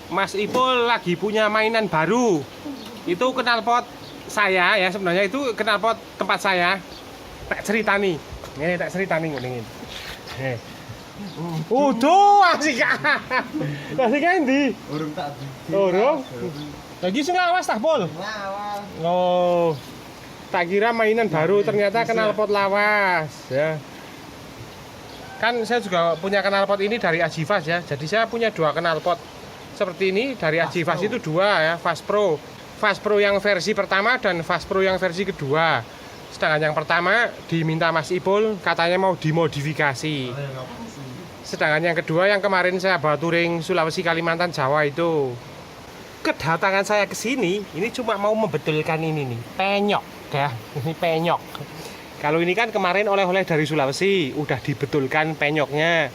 Mas Ipul lagi punya mainan baru. Itu knalpot saya ya, sebenarnya itu knalpot tempat saya. Tak cerita nih. Ini tak cerita nih ngene. Uduh, asik. Asik endi? Urung tak Urung. Lagi sing lawas tak, Pul? lawas. Oh. Tak kira mainan baru, ternyata knalpot lawas ya. Kan saya juga punya knalpot ini dari Ajivas ya. Jadi saya punya dua knalpot seperti ini dari Ajivas itu dua ya, Fast Pro. Fast Pro yang versi pertama dan Fast Pro yang versi kedua. Sedangkan yang pertama diminta Mas Ipul katanya mau dimodifikasi. Sedangkan yang kedua yang kemarin saya bawa touring Sulawesi, Kalimantan, Jawa itu. Kedatangan saya ke sini ini cuma mau membetulkan ini nih, penyok ya. Ini penyok. Kalau ini kan kemarin oleh-oleh dari Sulawesi, udah dibetulkan penyoknya.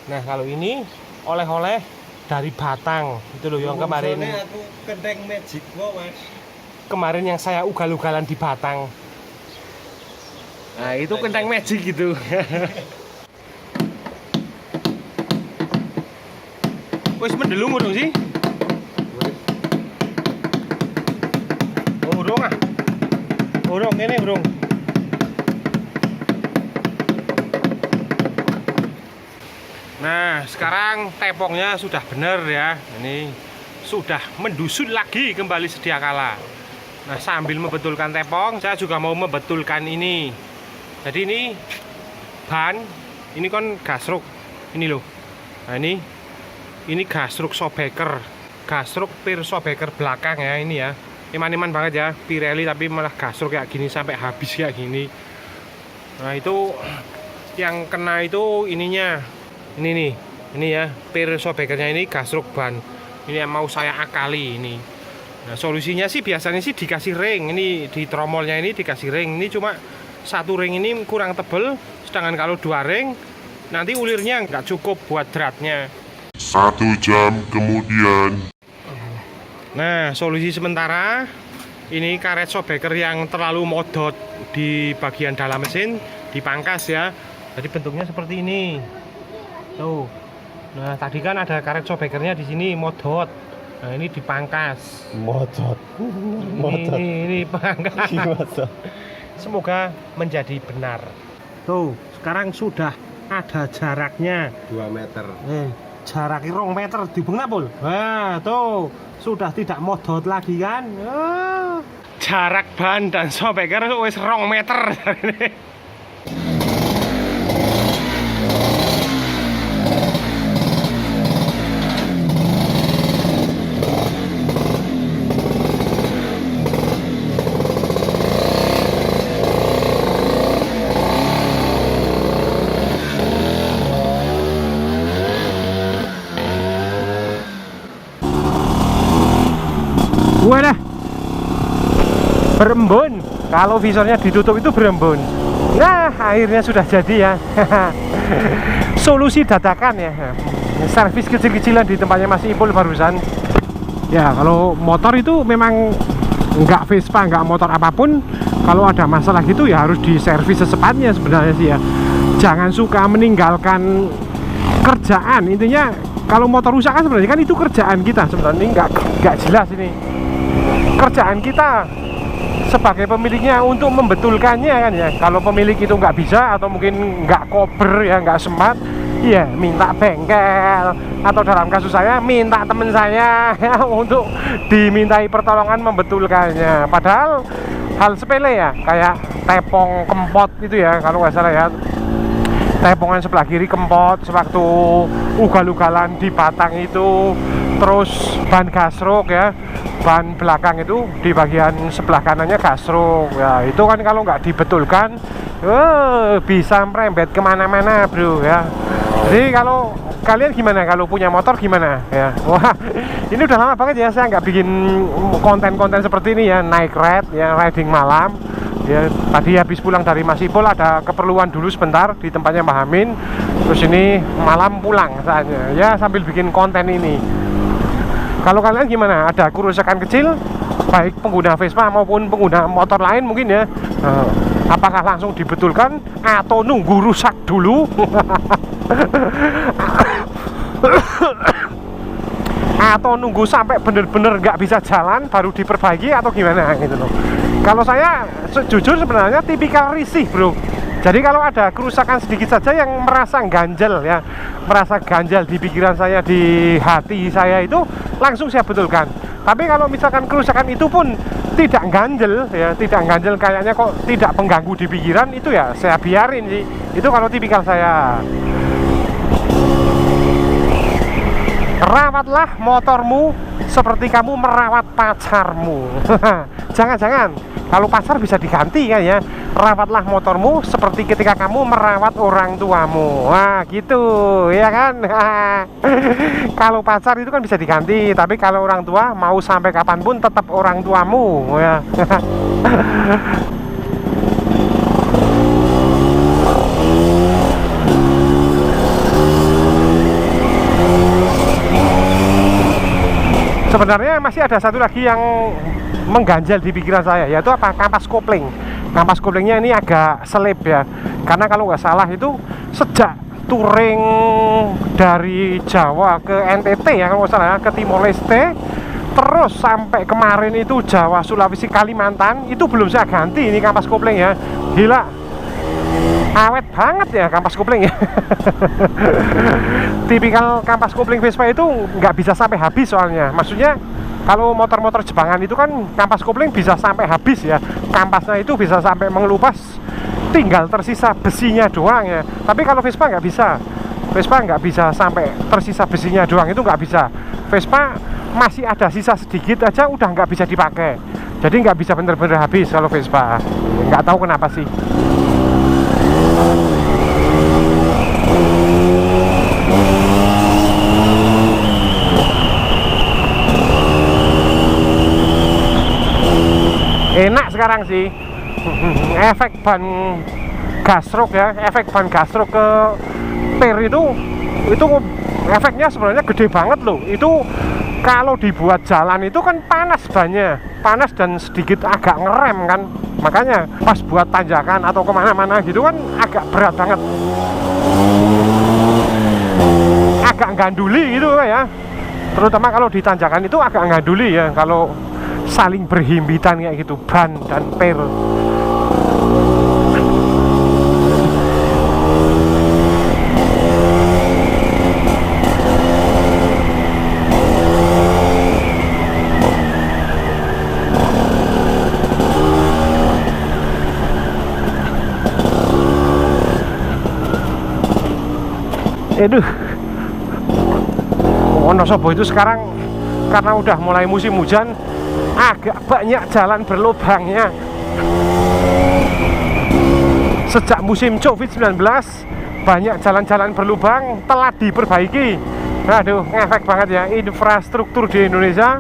Nah, kalau ini oleh-oleh dari Batang. Itu loh yang kemarin. Aku kendeng magic kok, Mas. Kemarin yang saya ugal-ugalan di Batang. Nah, itu kentang magic gitu. Wes mendelung urung sih? Urung ah. Urung ini urung. Nah, sekarang tepongnya sudah benar ya. Ini sudah mendusut lagi kembali sedia kala. Nah, sambil membetulkan tepong, saya juga mau membetulkan ini. Jadi ini ban, ini kan gasruk. Ini loh. Nah, ini gasruk sobeker. Gasruk pir sobeker belakang ya ini ya. Iman-iman banget ya, Pirelli tapi malah gasruk kayak gini sampai habis kayak gini. Nah, itu yang kena itu ininya. Ini nih, ini ya, pir sobekernya ini gasruk ban. Ini yang mau saya akali ini. Nah, solusinya sih biasanya sih dikasih ring. Ini di tromolnya ini dikasih ring. Ini cuma satu ring ini kurang tebel. Sedangkan kalau dua ring, nanti ulirnya nggak cukup buat dratnya. 1 jam kemudian. Nah, solusi sementara ini karet sobeker yang terlalu modot di bagian dalam mesin dipangkas ya. Jadi bentuknya seperti ini. Tuh. Nah, tadi kan ada karet sobekernya di sini modot. Nah, ini dipangkas. Modot. Ini pangkas. Semoga menjadi benar. Tuh, sekarang sudah ada jaraknya 2 meter. Jaraknya 2 meter dibengak, Pul. Nah, tuh sudah tidak modot lagi kan. Jarak ban dan sobeker wis 2 meter. Wadah, berembun. Kalau visornya ditutup itu berembun. Nah, akhirnya sudah jadi ya. Solusi dadakan ya. Servis kecil-kecilan di tempatnya Mas Ipul barusan. Ya, kalau motor itu memang nggak Vespa, nggak motor apapun. Kalau ada masalah gitu ya harus diservis secepatnya sebenarnya sih ya. Jangan suka meninggalkan kerjaan. Intinya kalau motor rusak kan sebenarnya kan itu kerjaan kita sebenarnya. Ini nggak jelas ini. Kerjaan kita sebagai pemiliknya untuk membetulkannya kan ya. Kalau pemilik itu nggak bisa atau mungkin nggak kober ya, nggak sempat, ya minta bengkel atau dalam kasus saya minta teman saya ya, untuk dimintai pertolongan membetulkannya. Padahal hal sepele ya, kayak tepong kempot itu ya kalau nggak salah ya. Tepongan sebelah kiri kempot sewaktu ugal-ugalan di Batang itu. Terus ban gasruk ya, ban belakang itu di bagian sebelah kanannya gasruk ya. Itu kan kalau nggak dibetulkan bisa merembet kemana-mana bro ya. Jadi kalau kalian gimana, kalau punya motor gimana ya? Wah, ini udah lama banget ya saya nggak bikin konten-konten seperti ini ya, naik ride ya, riding malam ya. Tadi habis pulang dari Mas Ipul ada keperluan dulu sebentar di tempatnya Mbah Amin. Terus ini malam pulang saatnya ya, sambil bikin konten ini. Kalau kalian gimana? Ada kerusakan kecil baik pengguna Vespa maupun pengguna motor lain mungkin ya, apakah langsung dibetulkan atau nunggu rusak atau nunggu sampai bener-bener nggak bisa jalan baru diperbaiki atau gimana gitu loh. Kalau saya jujur sebenarnya tipikal risih bro. Jadi kalau ada kerusakan sedikit saja yang merasa ganjel ya, merasa ganjal di pikiran saya, di hati saya, itu langsung saya betulkan. Tapi kalau misalkan kerusakan itu pun tidak ganjel ya, tidak ganjel kayaknya kok tidak mengganggu di pikiran, itu ya saya biarin sih. Itu kalau tipikal saya. Rawatlah motormu seperti kamu merawat pacarmu. Jangan-jangan, kalau pacar bisa diganti kan ya. Rawatlah motormu seperti ketika kamu merawat orang tuamu. Wah gitu ya kan. Kalau pacar itu kan bisa diganti, tapi kalau orang tua mau sampai kapanpun tetap orang tuamu ya. Sebenarnya masih ada satu lagi yang mengganjal di pikiran saya, yaitu apa? Kampas kopling. Kampas koplingnya ini agak selip ya, karena kalau nggak salah itu sejak touring dari Jawa ke NTT ya, kalau nggak salah ke Timor Leste, terus sampai kemarin itu Jawa, Sulawesi, Kalimantan, itu belum saya ganti ini kampas kopling ya. Gila, awet banget ya kampas kopling ya. Tipikal kampas kopling Vespa itu nggak bisa sampai habis soalnya. Maksudnya kalau motor-motor Jepangan itu kan kampas kopling bisa sampai habis ya. Kampasnya itu bisa sampai mengelupas, tinggal tersisa besinya doang ya. Tapi kalau Vespa nggak bisa. Vespa nggak bisa sampai tersisa besinya doang, itu nggak bisa. Vespa masih ada sisa sedikit aja udah nggak bisa dipakai. Jadi nggak bisa bener-bener habis kalau Vespa. Nggak tahu kenapa sih. Enak sekarang sih. Efek ban gasrok ya, efek ban gasrok ke per itu efeknya sebenarnya gede banget loh. Itu kalau dibuat jalan itu kan panas bannya, panas dan sedikit agak ngerem kan. Makanya pas buat tanjakan atau kemana-mana gitu kan agak berat banget, agak ganduli gitu ya. Terutama kalau di tanjakan itu agak ganduli ya, kalau saling berhimpitan kayak gitu ban dan per. Aduh, Wonosobo itu sekarang karena udah mulai musim hujan agak banyak jalan berlubangnya. Sejak musim Covid-19 banyak jalan-jalan berlubang telah diperbaiki. Aduh, ngefek banget ya infrastruktur di Indonesia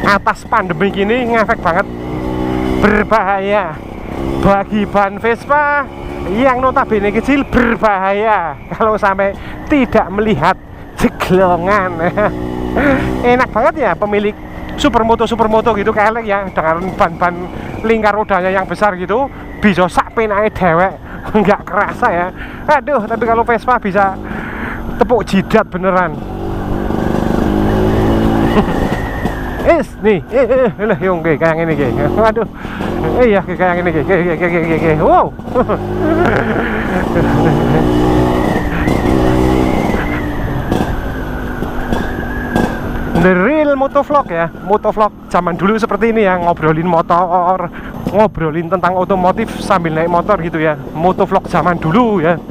atas pandemi ini, ngefek banget. Berbahaya bagi ban Vespa yang notabene kecil, berbahaya kalau sampai tidak melihat jeglongan. Enak banget ya pemilik supermoto gitu kelek ya, dengan ban-ban lingkar rodanya yang besar gitu bisa sak penake dewek, nggak kerasa ya. Aduh, tapi kalau Vespa bisa tepuk jidat beneran. Nih, lah yung kayak ini kayak. Waduh. Iya, kayak ini kayak. Wow. The real motovlog ya, motovlog zaman dulu seperti ini ya, ngobrolin motor, ngobrolin tentang otomotif sambil naik motor gitu ya, motovlog zaman dulu ya.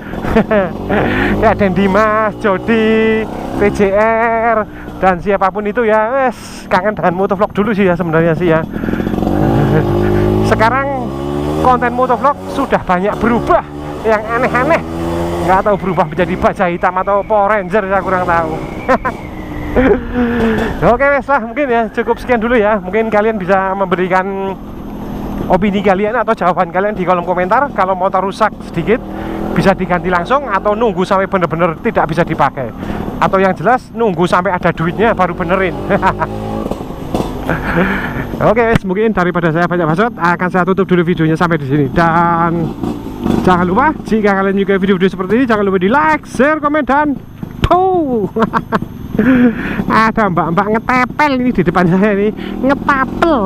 Ya, dan Dimas, Jody, PJR, dan siapapun itu ya, kangen dengan motovlog dulu sih ya sebenarnya sih ya. Sekarang konten motovlog sudah banyak berubah yang aneh-aneh, nggak tahu berubah menjadi baja hitam atau Power Ranger, saya kurang tahu. Oke wes lah, mungkin ya cukup sekian dulu ya. Mungkin kalian bisa memberikan opini kalian atau jawaban kalian di kolom komentar. Kalau motor rusak sedikit bisa diganti langsung atau nunggu sampai bener-bener tidak bisa dipakai, atau yang jelas nunggu sampai ada duitnya baru benerin. Oke wes, mungkin daripada saya banyak bacot akan saya tutup dulu videonya sampai di sini. Dan jangan lupa jika kalian juga video-video seperti ini, jangan lupa di like, share, komen, dan Ada mbak-mbak ngetepel ini di depan saya ini, ngetapel.